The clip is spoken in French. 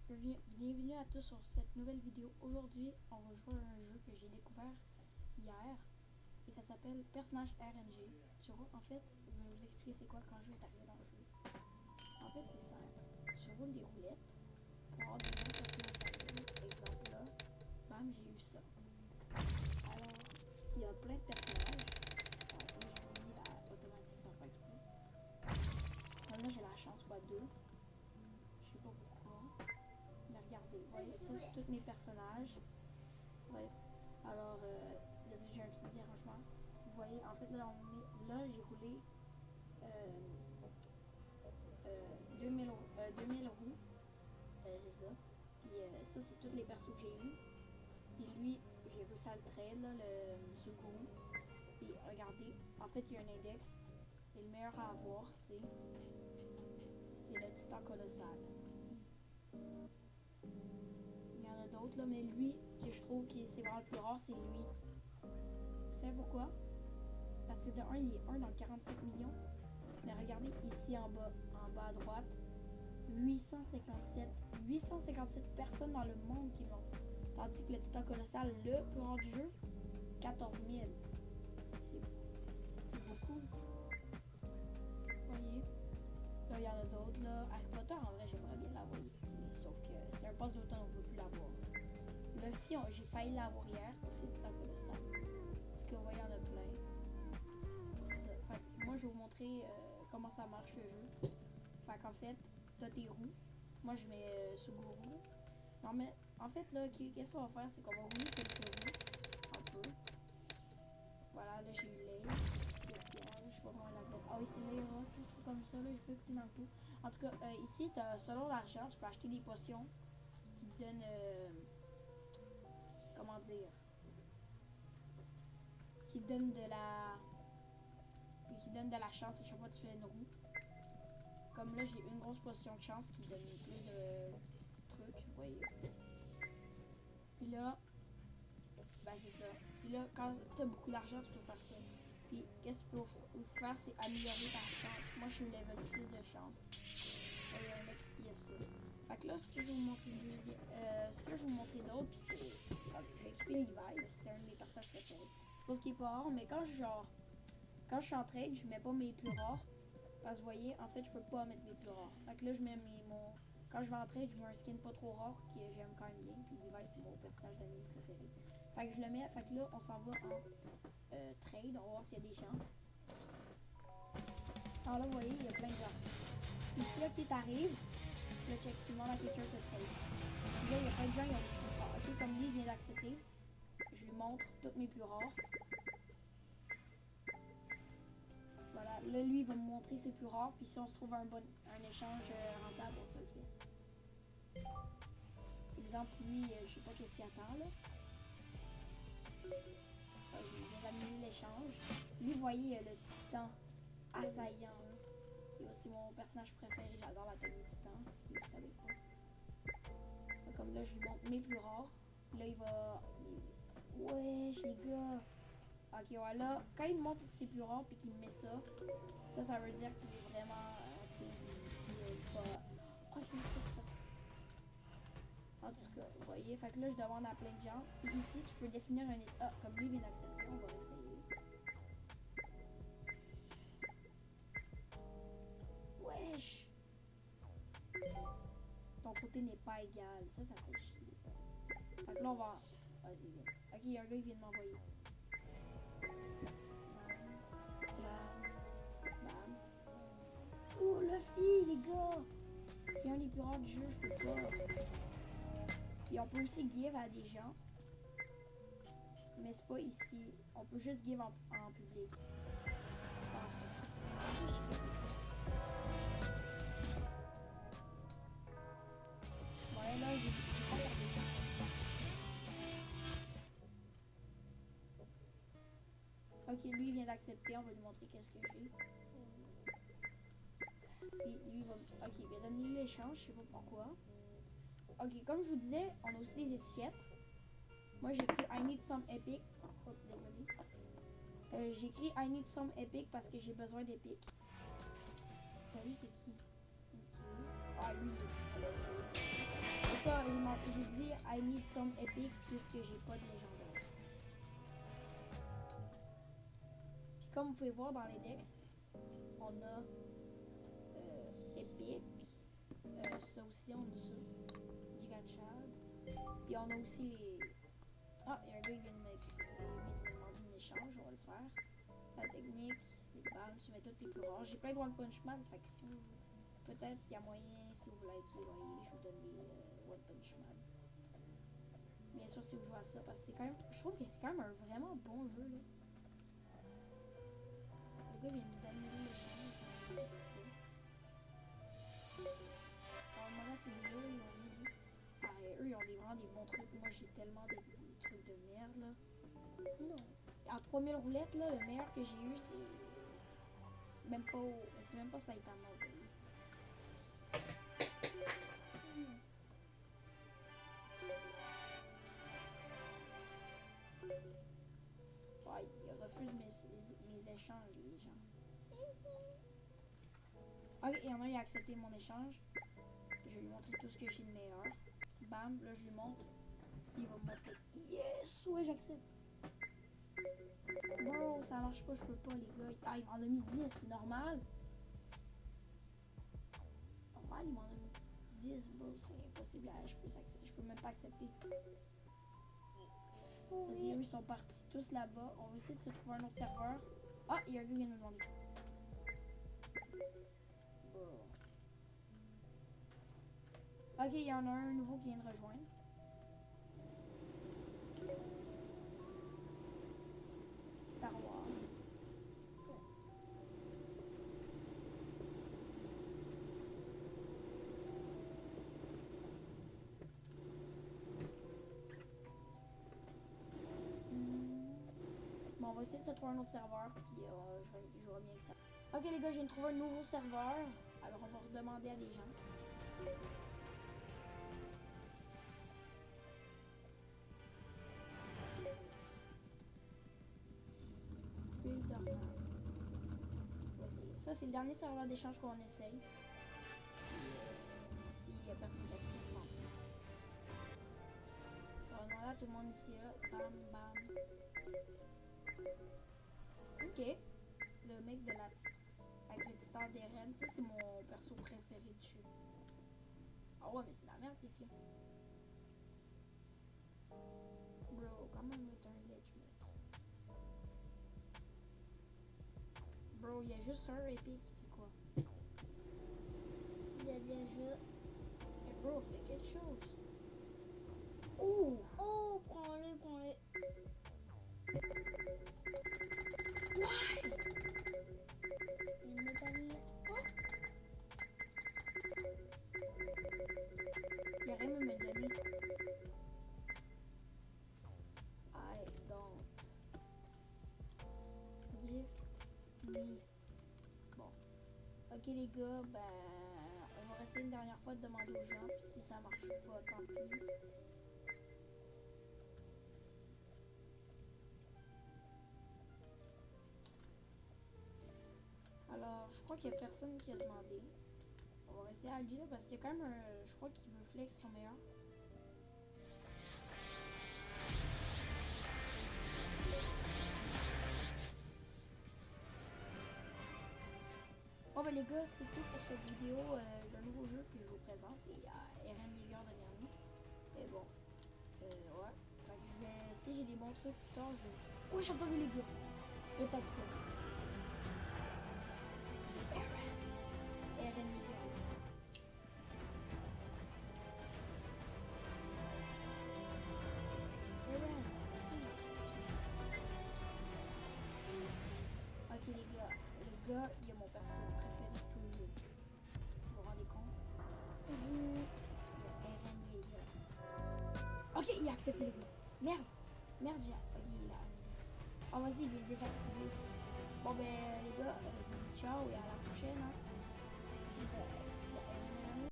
Bienvenue à tous sur cette nouvelle vidéo. Aujourd'hui, on va jouer à un jeu que j'ai découvert hier et ça s'appelle Personnage RNG. En fait, je vais vous expliquer c'est quoi quand je vais arrivé dans le jeu. En fait, c'est simple. Tu roules des roulettes pour avoir des bons personnages. Exemple là, bam, j'ai eu ça. Alors, il y a plein de personnages. Et j'ai mis la automatique sans faire exprès. Là, j'ai la chance x2. Je sais pas pourquoi. Mais regardez, vous voyez, ça c'est tous mes personnages. Ouais. Alors, il y a déjà un petit dérangement. Vous voyez, en fait, là, j'ai roulé 2000 roues. C'est ça. Puis ça, c'est toutes les persos que j'ai eu. Et lui, j'ai réussi à le trade, là, le secours. Et regardez, en fait, il y a un index. Et le meilleur à avoir, c'est le titan colossal. Il y en a d'autres, là, mais lui, que je trouve que c'est vraiment le plus rare, c'est lui. Vous savez pourquoi? Parce que de 1, il est 1 dans 45 millions. Mais regardez ici en bas à droite, 857 personnes dans le monde qui l'ont. Tandis que le titan colossal, le plus rare du jeu, 14 000. C'est beaucoup. Vous voyez? Là, il y en a d'autres, là. Harry Potter, en vrai, j'aimerais bien l'avoir ici. Sauf que c'est un passe d'automne, on ne peut plus l'avoir. Luffy, j'ai failli l'avoir hier, aussi le titan colossal. Parce que vous voyez, il y en a plein. C'est ça. Fait que moi, je vais vous montrer comment ça marche le jeu. Fait qu'en fait, t'as tes roues. Moi, je mets Suguru. Non, mais en fait, là, qu'est-ce qu'on va faire? C'est qu'on va rouler quelques roues. Un peu. Voilà, là, j'ai eu Lay. Je sais pas comment elle l'appelle. Ah oui, c'est Layra, quelque chose comme ça, là. J'ai pas écouté dans le tout. En tout cas, ici, selon l'argent, tu peux acheter des potions qui te donnent. Comment dire? Qui te donnent de la. Qui donne de la chance à chaque fois que tu fais une roue. Comme là, j'ai une grosse potion de chance qui donne plus de trucs, vous voyez. Puis là, ben c'est ça. Puis là, quand t'as beaucoup d'argent, tu peux faire ça. Puis, qu'est-ce que tu peux aussi faire, c'est améliorer ta chance. Moi, je suis level 6 de chance. Il y a un mec qui a ça. Fait que là, ce que je vais vous montrer ce que je vais vous montrer d'autre, puis c'est. J'ai équipé Levi, c'est un de mes personnages préférés. Sauf qu'il est pas rare, mais quand je suis en trade, je mets pas mes plus rares. Parce que vous voyez, en fait, je peux pas mettre mes plus rares. Fait que là, je mets quand je vais en trade, je mets un skin pas trop rare que j'aime quand même bien. Puis Levi, c'est mon personnage d'anime préféré. Fait que je le mets. Fait que là, on s'en va en trade. On va voir s'il y a des gens. Alors là, vous voyez, il y a plein de gens. Ici, là, qui t'arrive, là, check, tu demandes à quelqu'un de trade. Puis là, il y a plein de gens, ils ont des trucs rares. Ok, comme lui, il vient d'accepter. Je lui montre toutes mes plus rares. Voilà, là, lui, il va me montrer ses plus rares. Puis si on se trouve un échange rentable, on se le fait. Exemple, lui, je sais pas qu'est-ce qu'il attend, là. Il vient d'annuler l'échange. Lui, vous voyez, le titan assaillant. C'est aussi mon personnage préféré. J'adore la tête du titan, si vous savez pas. Comme là, je lui montre mes plus rares. Là, il va... Wesh, les gars! Ok, voilà. Quand il me montre ses plus rares puis qu'il me met ça, ça veut dire qu'il est vraiment... il est pas... Oh, je me suis fait ça. En tout cas, vous voyez, fait que là, je demande à plein de gens. Et ici, tu peux définir un état. Comme lui vient d'accepter, on va essayer. Wesh! Ton côté n'est pas égal. Ça fait chier. Fait que là, on va... Vas-y, viens. Ok, il y a un gars qui vient de m'envoyer. Bam. Oh, Luffy, les gars! C'est un des plus rares du jeu, je peux pas. Et on peut aussi give à des gens. Mais c'est pas ici. On peut juste give en public. Ouais, là, j'ai pas regardé. Ok, lui il vient d'accepter, on va lui montrer qu'est-ce que j'ai. Puis lui il va... Ok, il vient d'annuler l'échange, je sais pas pourquoi. Ok, comme je vous disais, on a aussi des étiquettes. Moi j'ai écrit I need some epic. Oh, désolé. J'ai écrit I need some epic parce que j'ai besoin d'épic. T'as vu c'est qui? Ok. Ah lui. j'ai dit I need some epics puisque j'ai pas de légendaire. Puis comme vous pouvez voir dans les decks, on a epic, ça aussi on a ça, Gigachad. Puis on a aussi les... Ah, il y a un gars qui vient de me demander un échange, on va le faire. La technique, c'est bam, tu mets toutes les plus rares. J'ai plein de One Punch Man, fait que si vous... Peut-être qu'il y a moyen, si vous likez, voyez, je vous donne des One Punch Man. Bien sûr, si vous jouez à ça, parce que c'est quand même... Je trouve que c'est quand même un vraiment bon jeu, là. Le gars vient d'annuler l'échange. Alors, moi, là, ces vidéos, ils ont mis... Ah, et eux, ils ont vraiment des bons trucs. Moi, j'ai tellement des trucs de merde, là. Non. En 3000 roulettes, là, le meilleur que j'ai eu, c'est... Même pas... C'est même pas Saitama, vous voyez. Ouais, ils refusent mes échanges, les gens. Ok, il y en a un qui a accepté mon échange. Je vais lui montrer tout ce que j'ai de meilleur. Bam, là je lui montre. Il va me montrer. Yes! Ouais, j'accepte. Bro, ça marche pas, je peux pas, les gars. Ah, il m'en a mis 10, c'est normal. Normal, il m'en a mis 10, bro. C'est impossible. Je peux même pas accepter. Vas-y, eux, ils sont partis tous là-bas. On va essayer de se trouver un autre serveur. Ah, il y a un gars qui vient de me demander. Bro. Ok, il y en a un nouveau qui vient de rejoindre. Star Wars. Bon, on va essayer de se trouver un autre serveur, puis je jouerai bien avec ça. Ok les gars, je viens de trouver un nouveau serveur. Alors on va redemander à des gens. Ça c'est le dernier serveur d'échange qu'on essaye. Si y a personne qui accepte, non. On va demander à tout le monde ici là. Bam bam. Ok. Le mec de la... avec le titan des rennes, ça c'est mon perso préféré dessus. Ah ouais mais c'est la merde ici. Bro, comment mettre un glitch, mec? Bro, il y a juste un épique, c'est quoi? Il y a déjà... Mais bro, fais quelque chose. Ouh! Oh, prends-le, prends-le. Why? Une métallique. Oh! Il aurait même me le donner. I don't give me. Bon. Ok les gars, ben on va essayer une dernière fois de demander aux gens. Puis si ça marche pas, tant pis. Alors, je crois qu'il y a personne qui a demandé. On va essayer à lui là parce qu'il y a quand même un... Je crois qu'il veut flex son meilleur. Bon ben les gars, c'est tout pour cette vidéo d'un nouveau jeu que je vous présente. Et il y a Eren Yeager derrière nous. Et bon, ouais. Fait que je vais, si j'ai des bons trucs plus tard, je vais... Oh, j'entendais les gars. Peut-être pas. Eren Yeager. Eren. Ok les gars, il y a mon perso préféré de tous les jeux. Vous vous rendez compte? Eren Yeager. Ok, il a accepté les gars. Merde. Merde, j'ai... Ok, il a... Oh, vas-y, il est désactivé. Bon, ben, les gars, je vous dis ciao et à la prochaine. Hein.